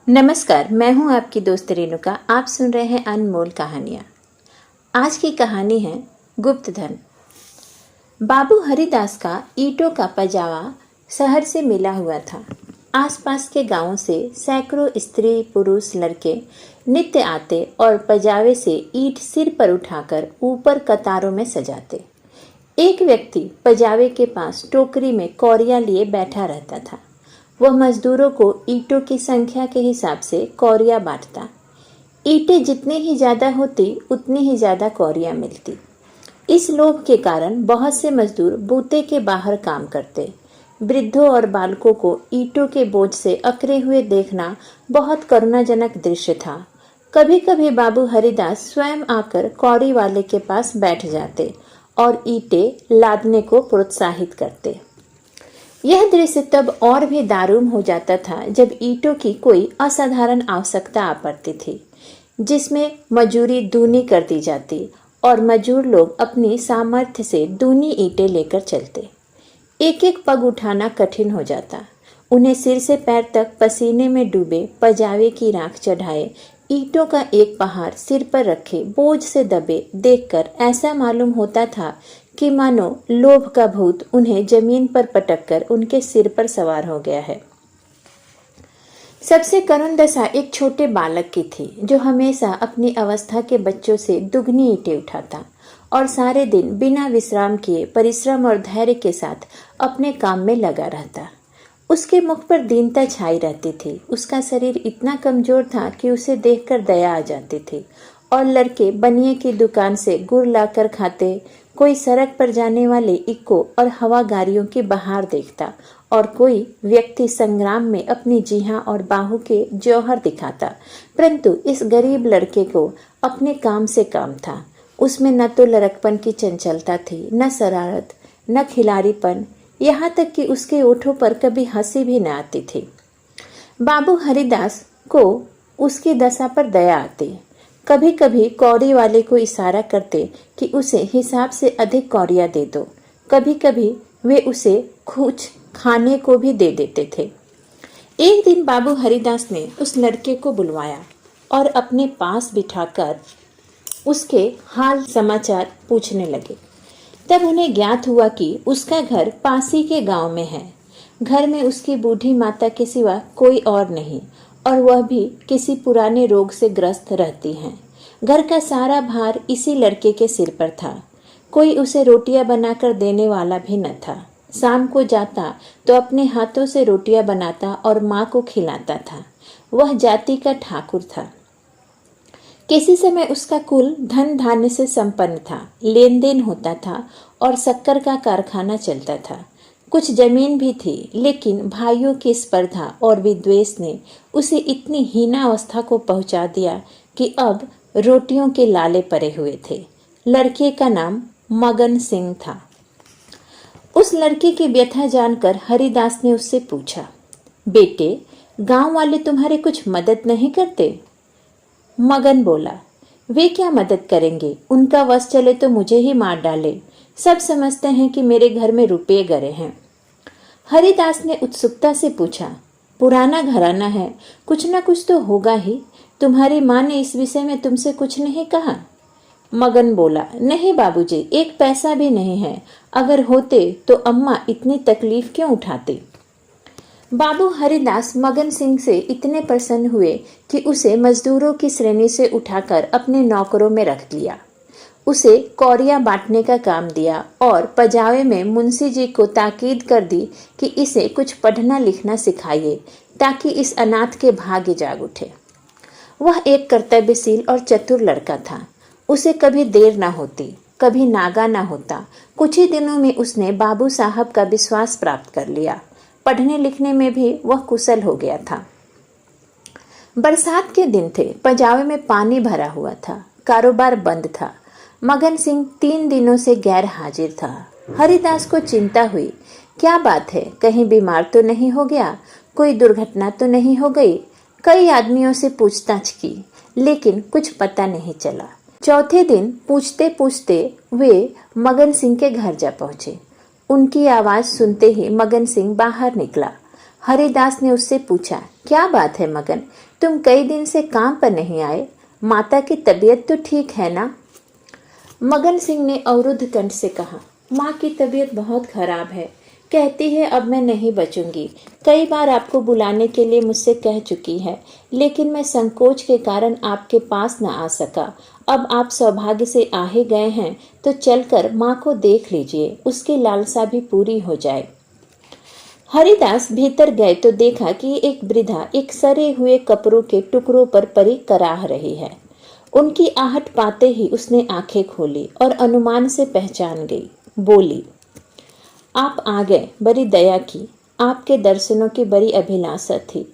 नमस्कार, मैं हूं आपकी दोस्त रेणुका। आप सुन रहे हैं अनमोल कहानियां। आज की कहानी है गुप्त धन। बाबू हरिदास का ईंटों का पजावा शहर से मिला हुआ था। आसपास के गांवों से सैकड़ों स्त्री पुरुष लड़के नित्य आते और पजावे से ईंट सिर पर उठाकर ऊपर कतारों में सजाते। एक व्यक्ति पजावे के पास टोकरी में कौरियां लिए बैठा रहता था। वह मजदूरों को ईंटों की संख्या के हिसाब से कौरियां बांटता। ईंटें जितनी ही ज्यादा होती उतनी ही ज्यादा कौरियां मिलती। इस लोभ के कारण बहुत से मजदूर बूते के बाहर काम करते। वृद्धों और बालकों को ईंटों के बोझ से अकड़े हुए देखना बहुत करुणाजनक दृश्य था। कभी कभी बाबू हरिदास स्वयं आकर कौड़ी वाले के पास बैठ जाते और ईंटें लादने को प्रोत्साहित करते। यह दृश्य तब और भी दारुण हो जाता था जब ईंटों की कोई असाधारण आवश्यकता आ पड़ती थी, जिसमें मजूरी दूनी कर दी जाती और मजूर लोग अपनी सामर्थ्य से दूनी ईंटें लेकर चलते। एक एक पग उठाना कठिन हो जाता। उन्हें सिर से पैर तक पसीने में डूबे पजावे की राख चढ़ाए ईंटों का एक पहाड़ सिर पर रखे बोझ से दबे देखकर ऐसा मालूम होता था कि मानो लोभ का भूत उन्हें जमीन पर पटककर उनके सिर पर सवार हो गया है। सबसे करुण दशा एक छोटे बालक की थी, जो हमेशा अपनी अवस्था के बच्चों से दुगनी ईंटें उठाता और सारे दिन बिना विश्राम किए परिश्रम और धैर्य के साथ अपने काम में लगा रहता। उसके मुख पर दीनता छाई रहती थी। उसका शरीर इतना कमजोर था कि उसे देखकर दया आ जाती थी। और लड़के बनिए की दुकान से गुड़ लाकर खाते, कोई सड़क पर जाने वाले इक्को और हवा गाड़ियों की बहार देखता और कोई व्यक्ति संग्राम में अपनी जिहा और बाहु के जौहर दिखाता। परंतु इस गरीब लड़के को अपने काम से काम था। उसमें न तो लड़कपन की चंचलता थी, न शरारत, न खिलाड़ीपन, यहाँ तक कि उसके ओठों पर कभी हंसी भी न आती थी। बाबू हरिदास को उसकी दशा पर दया आती। कभी कभी कौड़ी वाले को इशारा करते कि उसे हिसाब से अधिक कौड़ियां दे दो। कभी कभी वे उसे कुछ खाने को भी दे देते थे। एक दिन बाबू हरिदास ने उस लड़के को बुलवाया और अपने पास बिठाकर उसके हाल समाचार पूछने लगे। तब उन्हें ज्ञात हुआ कि उसका घर पासी के गांव में है। घर में उसकी बूढ़ी माता के सिवा कोई और नहीं और वह भी किसी पुराने रोग से ग्रस्त रहती हैं। घर का सारा भार इसी लड़के के सिर पर था। कोई उसे रोटियां बनाकर देने वाला भी न था। शाम को जाता तो अपने हाथों से रोटियां बनाता और माँ को खिलाता था। वह जाति का ठाकुर था। किसी समय उसका कुल धन धान्य से संपन्न था। लेन देन होता था और शक्कर का कारखाना चलता था। कुछ जमीन भी थी, लेकिन भाइयों की स्पर्धा और विद्वेष ने उसे इतनी हीना अवस्था को पहुंचा दिया कि अब रोटियों के लाले पड़े हुए थे। लड़के का नाम मगन सिंह था। उस लड़के की व्यथा जानकर हरिदास ने उससे पूछा, बेटे, गांव वाले तुम्हारे कुछ मदद नहीं करते? मगन बोला, वे क्या मदद करेंगे? उनका वश चले तो मुझे ही मार डाले। सब समझते हैं कि मेरे घर में रुपये गए हैं। हरिदास ने उत्सुकता से पूछा, पुराना घराना है, कुछ ना कुछ तो होगा ही। तुम्हारी माँ ने इस विषय में तुमसे कुछ नहीं कहा? मगन बोला, नहीं बाबूजी, एक पैसा भी नहीं है। अगर होते तो अम्मा इतनी तकलीफ क्यों उठाती? बाबू हरिदास मगन सिंह से इतने प्रसन्न हुए कि उसे मजदूरों की श्रेणी से उठाकर अपने नौकरों में रख लिया। उसे कौड़ियां बांटने का काम दिया और पजावे में मुंशी जी को ताकीद कर दी कि इसे कुछ पढ़ना लिखना सिखाइए ताकि इस अनाथ के भाग्य जाग उठे। वह एक कर्तव्यशील और चतुर लड़का था। उसे कभी देर ना होती, कभी नागा ना होता। कुछ ही दिनों में उसने बाबू साहब का विश्वास प्राप्त कर लिया। पढ़ने लिखने में भी वह कुशल हो गया था। बरसात के दिन थे। पजावे में पानी भरा हुआ था। कारोबार बंद था। मगन सिंह 3 दिनों से गैर हाजिर था। हरिदास को चिंता हुई। क्या बात है, कहीं बीमार तो नहीं हो गया? कोई दुर्घटना तो नहीं हो गई? कई आदमियों से पूछताछ की, लेकिन कुछ पता नहीं चला। चौथे दिन पूछते पूछते वे मगन सिंह के घर जा पहुंचे। उनकी आवाज सुनते ही मगन सिंह बाहर निकला। हरिदास ने उससे पूछा, क्या बात है मगन, तुम कई दिन से काम पर नहीं आए, माता की तबीयत तो ठीक है ना? मगन सिंह ने अवरुद्ध कंठ से कहा, माँ की तबीयत बहुत खराब है, कहती है अब मैं नहीं बचूंगी। कई बार आपको बुलाने के लिए मुझसे कह चुकी है, लेकिन मैं संकोच के कारण आपके पास न आ सका। अब आप सौभाग्य से आ ही गए हैं तो चलकर माँ को देख लीजिए, उसकी लालसा भी पूरी हो जाए। हरिदास भीतर गए तो देखा कि एक वृद्धा एक सरे हुए कपड़ों के टुकड़ों पर परी कराह रही है। उनकी आहट पाते ही उसने आंखें खोली और अनुमान से पहचान गई। बोली, आप आ गए, बड़ी दया की। आपके दर्शनों की बड़ी अभिलाषा थी।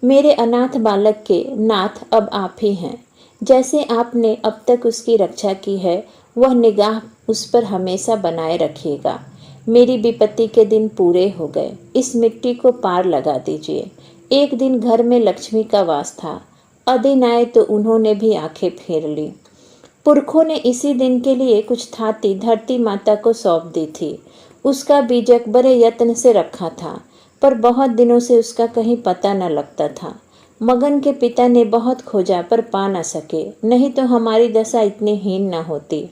मेरे अनाथ बालक के नाथ अब आप ही हैं। जैसे आपने अब तक उसकी रक्षा की है, वह निगाह उस पर हमेशा बनाए रखिएगा। मेरी विपत्ति के दिन पूरे हो गए, इस मिट्टी को पार लगा दीजिए। एक दिन घर में लक्ष्मी का वास था, अदिन आए तो उन्होंने भी आंखें फेर ली। पुरखों ने इसी दिन के लिए कुछ थाती धरती माता को सौंप दी थी। उसका बीजक बड़े यत्न से रखा था, पर बहुत दिनों से उसका कहीं पता न लगता था। मगन के पिता ने बहुत खोजा पर पा न सके, नहीं तो हमारी दशा इतनी हीन न होती।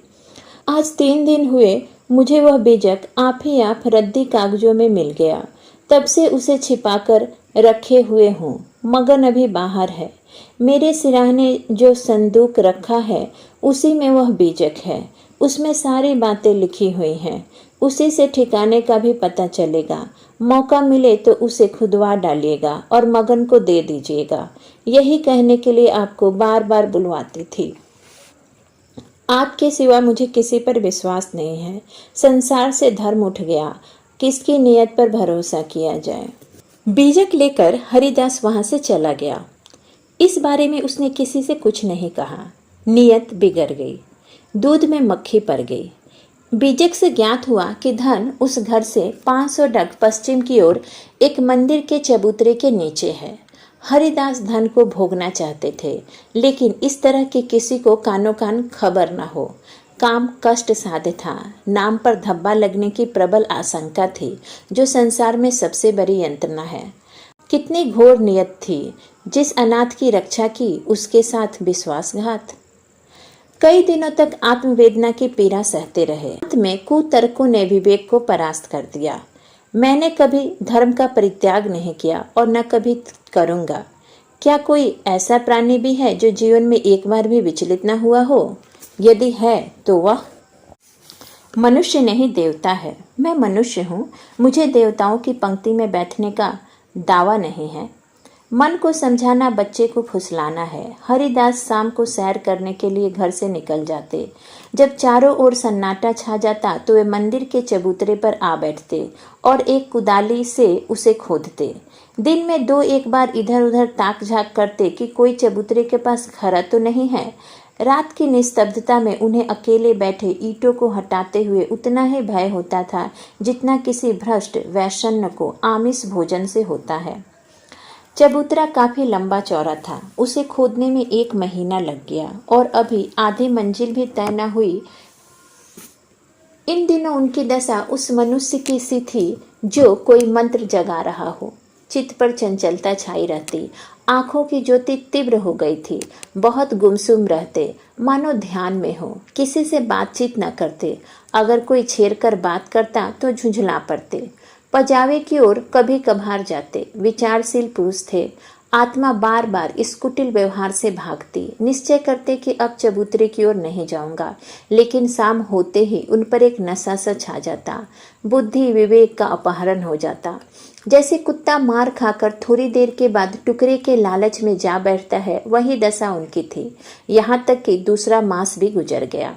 आज 3 दिन हुए मुझे वह बीजक आप ही आप रद्दी कागजों में मिल गया। तब से उसे छिपाकर रखे हुए हूँ। मगन अभी बाहर है। मेरे सिराहने जो संदूक रखा है उसी में वह बीजक है। उसमें सारी बातें लिखी हुई हैं। उसी से ठिकाने का भी पता चलेगा। मौका मिले तो उसे खुदवा डालिएगा और मगन को दे दीजिएगा। यही कहने के लिए आपको बार बार बुलवाती थी। आपके सिवा मुझे किसी पर विश्वास नहीं है। संसार से धर्म उठ गया, किसकी नियत पर भरोसा किया जाए। बीजक लेकर हरिदास वहां से चला गया। इस बारे में उसने किसी से कुछ नहीं कहा। नियत बिगड़ गई, दूध में मक्खी पड़ गई। बीजक से ज्ञात हुआ कि धन उस घर से 500 डग पश्चिम की ओर एक मंदिर के चबूतरे के नीचे है। हरिदास धन को भोगना चाहते थे, लेकिन इस तरह की किसी को कानो कान खबर न हो। काम कष्ट साध्य था, नाम पर धब्बा लगने की प्रबल आशंका थी, जो संसार में सबसे बड़ी यंत्रणा है। कितनी घोर नियत थी, जिस अनाथ की रक्षा की उसके साथ विश्वासघात। कई दिनों तक आत्मवेदना की पीड़ा सहते रहे। अंत में कुतर्कों ने विवेक को परास्त कर दिया। मैंने कभी धर्म का परित्याग नहीं किया और न कभी करूंगा। क्या कोई ऐसा प्राणी भी है जो जीवन में एक बार भी विचलित न हुआ हो? यदि है तो वह मनुष्य नहीं देवता है। मैं मनुष्य हूँ, मुझे देवताओं की पंक्ति में बैठने का दावा नहीं है। मन को समझाना बच्चे को फुसलाना है। हरिदास शाम को सैर करने के लिए घर से निकल जाते। जब चारों ओर सन्नाटा छा जाता तो वे मंदिर के चबूतरे पर आ बैठते और एक कुदाली से उसे खोदते। दिन में 2-1 बार इधर उधर ताक झाक करते कि कोई चबूतरे के पास खरा तो नहीं है। रात की निस्तब्धता में उन्हें अकेले बैठे ईंटों को हटाते हुए उतना ही भय होता था जितना किसी भ्रष्ट वैश्य को आमिष भोजन से होता है। चबूतरा काफी लंबा चौड़ा था। उसे खोदने में 1 महीना लग गया और अभी आधी मंजिल भी तय न हुई। इन दिनों उनकी दशा उस मनुष्य की सी थी जो कोई मंत्र जगा रहा हो। चित्त पर चंचलता छाई रहती, आंखों की ज्योति तीव्र हो गई थी। बहुत गुमसुम रहते, मानो ध्यान में हो। किसी से बातचीत न करते। अगर कोई छेड़ कर बात करता तो झुंझला पड़ते। पजावे की ओर कभी कभार जाते। विचारशील पुरुष थे। आत्मा बार बार इस कुटिल व्यवहार से भागती। निश्चय करते कि अब चबूतरे की ओर नहीं जाऊंगा, लेकिन शाम होते ही उन पर एक नशा सा छा जाता। बुद्धि विवेक का अपहरण हो जाता। जैसे कुत्ता मार खाकर थोड़ी देर के बाद टुकड़े के लालच में जा बैठता है, वही दशा उनकी थी। यहाँ तक कि दूसरा मास भी गुजर गया।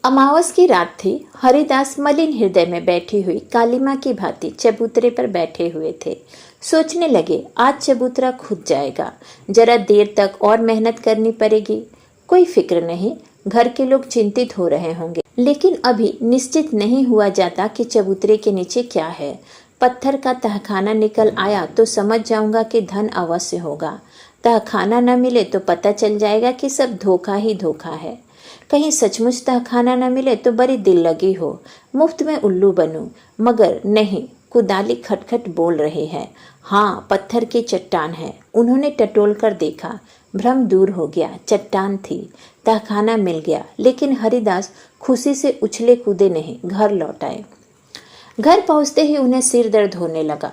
अमावस की रात थी। हरिदास मलिन हृदय में बैठी हुई कालिमा की भांति चबूतरे पर बैठे हुए थे। सोचने लगे, आज चबूतरा खुद जाएगा। जरा देर तक और मेहनत करनी पड़ेगी। कोई फिक्र नहीं, घर के लोग चिंतित हो रहे होंगे, लेकिन अभी निश्चित नहीं हुआ जाता कि चबूतरे के नीचे क्या है। पत्थर का तहखाना निकल आया तो समझ जाऊंगा कि धन अवश्य होगा। तहखाना न मिले तो पता चल जाएगा कि सब धोखा ही धोखा है। कहीं सचमुच तहखाना न मिले तो बड़ी दिल लगी हो, मुफ्त में उल्लू बनूं। मगर नहीं, कुदाली खटखट बोल रही है। हाँ, पत्थर की चट्टान है। उन्होंने टटोल कर देखा। भ्रम दूर हो गया, चट्टान थी। तहखाना मिल गया। लेकिन हरिदास खुशी से उछले कूदे नहीं, घर लौट आए। घर पहुंचते ही उन्हें सिर दर्द होने लगा।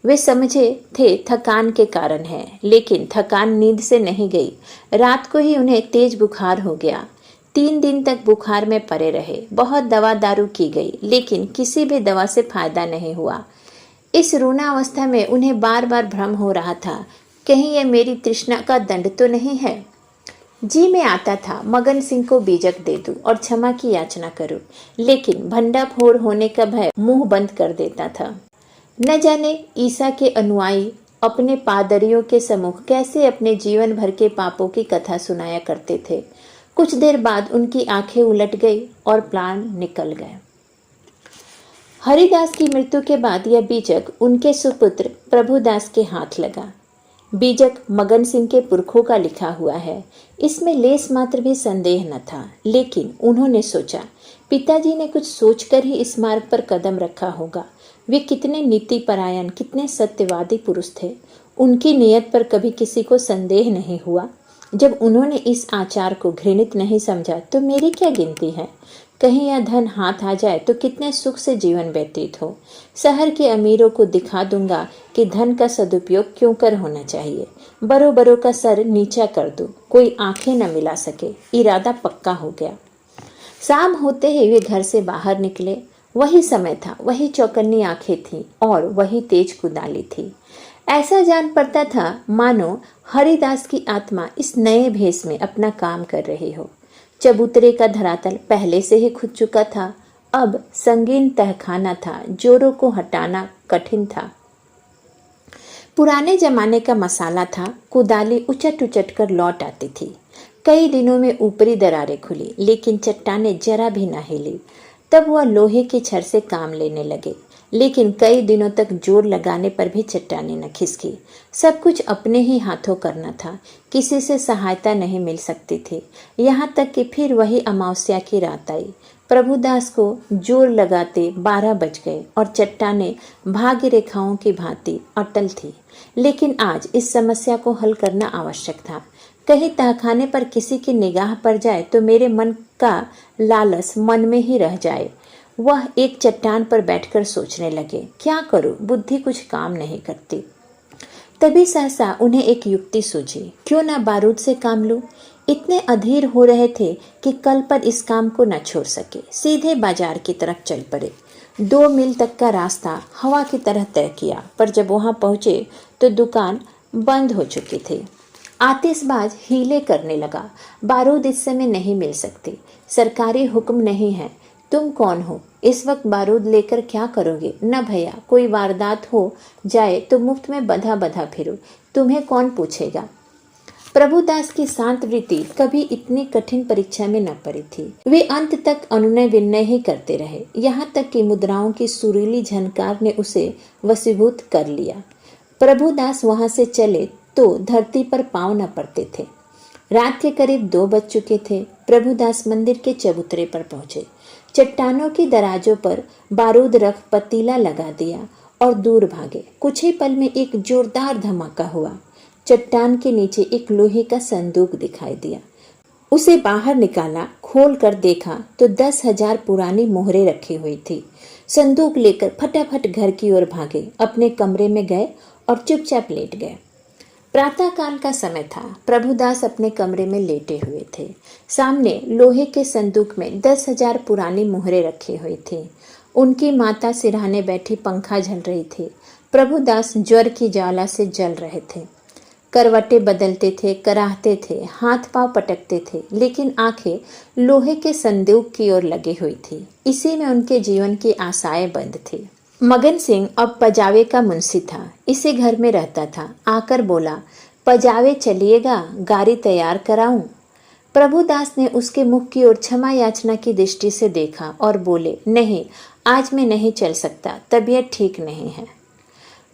वे समझे थे थकान के कारण है, लेकिन थकान नींद से नहीं गई। रात को ही उन्हें तेज बुखार हो गया। 3 दिन तक बुखार में पड़े रहे। बहुत दवा दारू की गई, लेकिन किसी भी दवा से फायदा नहीं हुआ। इस रूणावस्था में उन्हें बार बार भ्रम हो रहा था, कहीं यह मेरी तृष्णा का दंड तो नहीं है। जी में आता था मगन सिंह को बीजक दे दूं और क्षमा की याचना करूं, लेकिन भंडाफोड़ होने का भय मुंह बंद कर देता था। न जाने ईसा के अनुयायी अपने पादरियों के सम्मुख कैसे अपने जीवन भर के पापों की कथा सुनाया करते थे। कुछ देर बाद उनकी आंखें उलट गई और प्राण निकल गए। हरिदास की मृत्यु के बाद यह बीजक उनके सुपुत्र प्रभुदास के हाथ लगा। बीजक मगन सिंह के पुरखों का लिखा हुआ है। इसमें लेस मात्र भी संदेह न था, लेकिन उन्होंने सोचा पिताजी ने कुछ सोचकर ही इस मार्ग पर कदम रखा होगा। वे कितने नीति परायण, कितने सत्यवादी पुरुष थे। उनकी नीयत पर कभी किसी को संदेह नहीं हुआ। जब उन्होंने इस आचार को घृणित नहीं समझा तो मेरी क्या गिनती है। कहीं यह धन हाथ आ जाए तो कितने सुख से जीवन व्यतीत हो। शहर के अमीरों को दिखा दूंगा कि धन का सदुपयोग क्यों कर होना चाहिए। बड़ों बड़ों का सर नीचा कर दो, कोई आंखें न मिला सके। इरादा पक्का हो गया। शाम होते ही वे घर से बाहर निकले। वही समय था, वही चौकन्नी आंखें थीं और वही तेज कुदाली थी। ऐसा जान पड़ता था मानो हरिदास की आत्मा इस नए भेष में अपना काम कर रही हो। चबूतरे का धरातल पहले से ही खुद चुका था। अब संगीन तहखाना था, जोरों को हटाना कठिन था। पुराने जमाने का मसाला था। कुदाली उचट उचट कर लौट आती थी। कई दिनों में ऊपरी दरारें खुली, लेकिन चट्टानें जरा भी न हिली। तब वह लोहे की छड़ से काम लेने लगे, लेकिन कई दिनों तक जोर लगाने पर भी चट्टानें न खिसकी। सब कुछ अपने ही हाथों करना था। किसी से सहायता नहीं मिल सकती थी। यहाँ तक कि फिर वही अमावस्या की रात आई। प्रभुदास को जोर लगाते 12 बज गए और चट्टानें भाग्य रेखाओं की भांति अटल थी। लेकिन आज इस समस्या को हल करना आवश्यक था। कहीं तहखाने पर किसी की निगाह पड़ जाए तो मेरे मन का लालच मन में ही रह जाए। वह एक चट्टान पर बैठकर सोचने लगे, क्या करूं, बुद्धि कुछ काम नहीं करती। तभी सहसा उन्हें एक युक्ति सूझी, क्यों ना बारूद से काम लूं। इतने अधीर हो रहे थे कि कल पर इस काम को न छोड़ सके। सीधे बाजार की तरफ चल पड़े। 2 मील तक का रास्ता हवा की तरह तय किया, पर जब वहां पहुंचे तो दुकान बंद हो चुकी थी। आतिशबाज हीले करने लगा, बारूद इस समय नहीं मिल सकती, सरकारी हुक्म नहीं है। तुम कौन हो, इस वक्त बारूद लेकर क्या करोगे। न भैया, कोई वारदात हो जाए तो मुफ्त में बंधा बंधा फिरो, तुम्हें कौन पूछेगा। प्रभुदास की शांत वृत्ति कभी इतनी कठिन परीक्षा में न पड़ी थी। वे अंत तक अनुनय विनय ही करते रहे, यहाँ तक कि मुद्राओं की सुरीली झनकार ने उसे वशीभूत कर लिया। प्रभुदास वहां से चले तो धरती पर पांव न पड़ते थे। रात के करीब 2 बज चुके थे। प्रभुदास मंदिर के चबूतरे पर पहुंचे। चट्टानों की दराजों पर बारूद रख पतीला लगा दिया और दूर भागे। कुछ ही पल में एक जोरदार धमाका हुआ। चट्टान के नीचे एक लोहे का संदूक दिखाई दिया। उसे बाहर निकाला, खोल कर देखा तो 10,000 पुरानी मोहरें रखी हुई थी। संदूक लेकर फटाफट घर की ओर भागे, अपने कमरे में गए और चुपचाप लेट गए। प्रातः काल का समय था। प्रभुदास अपने कमरे में लेटे हुए थे। सामने लोहे के संदूक में 10,000 पुरानी मोहरें रखी हुई थी। उनकी माता सिरहाने बैठी पंखा झल रही थी। प्रभुदास ज्वर की ज्वाला से जल रहे थे। करवटें बदलते थे, कराहते थे, हाथ पांव पटकते थे, लेकिन आंखें लोहे के संदूक की ओर लगी हुई थी। इसी में उनके जीवन की आशाएं बंद थी। मगन सिंह अब पजावे का मुंशी था। इसी घर में रहता था। आकर बोला, पजावे चलिएगा, गाड़ी तैयार कराऊं। प्रभुदास ने उसके मुख की ओर क्षमा याचना की दृष्टि से देखा और बोले, नहीं, आज मैं नहीं चल सकता, तबीयत ठीक नहीं है।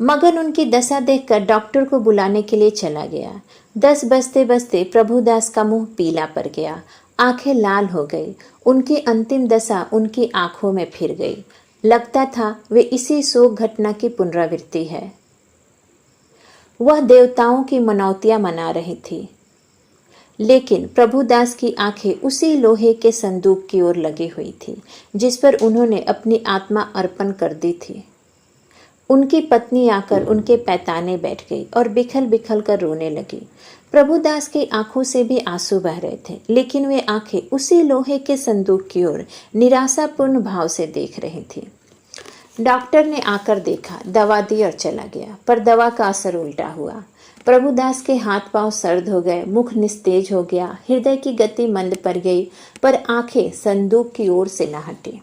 मगन उनकी दशा देखकर डॉक्टर को बुलाने के लिए चला गया। 10 बजते बजते प्रभुदास का मुंह पीला पड़ गया, आंखें लाल हो गई। उनकी अंतिम दशा उनकी आंखों में फिर गई। लगता था वे इसी शोक घटना की पुनरावृत्ति है। वह देवताओं की मनौतियां मना रही थी, लेकिन प्रभुदास की आंखें उसी लोहे के संदूक की ओर लगी हुई थी जिस पर उन्होंने अपनी आत्मा अर्पण कर दी थी। उनकी पत्नी आकर उनके पैताने बैठ गई और बिखल बिखल कर रोने लगी। प्रभुदास की आंखों से भी आंसू बह रहे थे, लेकिन वे आंखें उसी लोहे के संदूक की ओर निराशापूर्ण भाव से देख रही थी। डॉक्टर ने आकर देखा, दवा दी और चला गया, पर दवा का असर उल्टा हुआ। प्रभुदास के हाथ पांव सर्द हो गए, मुख निस्तेज हो गया, हृदय की गति मंद पड़ गई, पर आंखें संदूक की ओर से न हटी।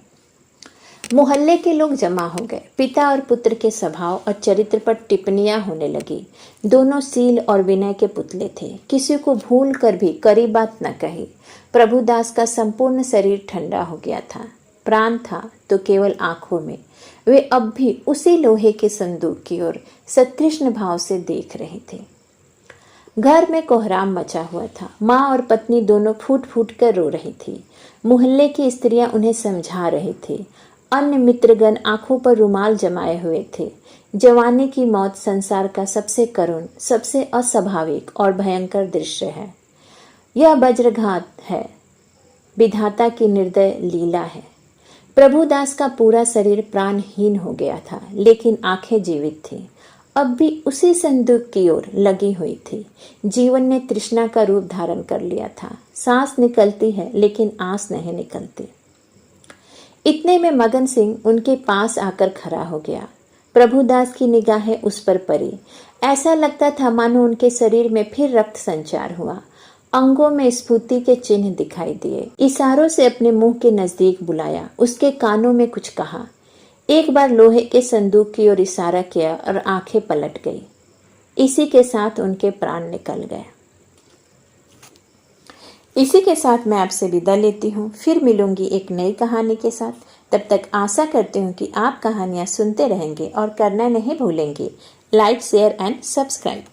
मोहल्ले के लोग जमा हो गए। पिता और पुत्र के स्वभाव और चरित्र पर टिप्पणियां होने लगी। दोनों सील और विनय के पुतले थे, किसी को भूल कर भी कड़ी बात न कही। प्रभुदास का संपूर्ण शरीर ठंडा हो गया था, प्राण था तो केवल आंखों में। वे अब भी उसी लोहे के संदूक की ओर सतृष्ण भाव से देख रहे थे। घर में कोहराम मचा हुआ था। माँ और पत्नी दोनों फूट फूट कर रो रही थी। मोहल्ले की स्त्रियां उन्हें समझा रही थी। अन्य मित्रगण आंखों पर रुमाल जमाए हुए थे। जवानी की मौत संसार का सबसे करुण, सबसे अस्वाभाविक और भयंकर दृश्य है। यह वज्रघात है, विधाता की निर्दय लीला है। प्रभुदास का पूरा शरीर प्राणहीन हो गया था, लेकिन आंखें जीवित थीं। अब भी उसी संदूक की ओर लगी हुई थी। जीवन ने तृष्णा का रूप धारण कर लिया था। सांस निकलती है, लेकिन आंस नहीं निकलती। इतने में मगन सिंह उनके पास आकर खड़ा हो गया। प्रभुदास की निगाहें उस पर पड़ी। ऐसा लगता था मानो उनके शरीर में फिर रक्त संचार हुआ। अंगों में स्फूर्ति के चिन्ह दिखाई दिए। इशारों से अपने मुंह के नजदीक बुलाया, उसके कानों में कुछ कहा। एक बार लोहे के संदूक की ओर इशारा किया और आंखें पलट गई। इसी के साथ उनके प्राण निकल गए। इसी के साथ मैं आपसे विदा लेती हूँ। फिर मिलूंगी एक नई कहानी के साथ। तब तक आशा करती हूँ कि आप कहानियाँ सुनते रहेंगे और करना नहीं भूलेंगे लाइक, शेयर एंड सब्सक्राइब।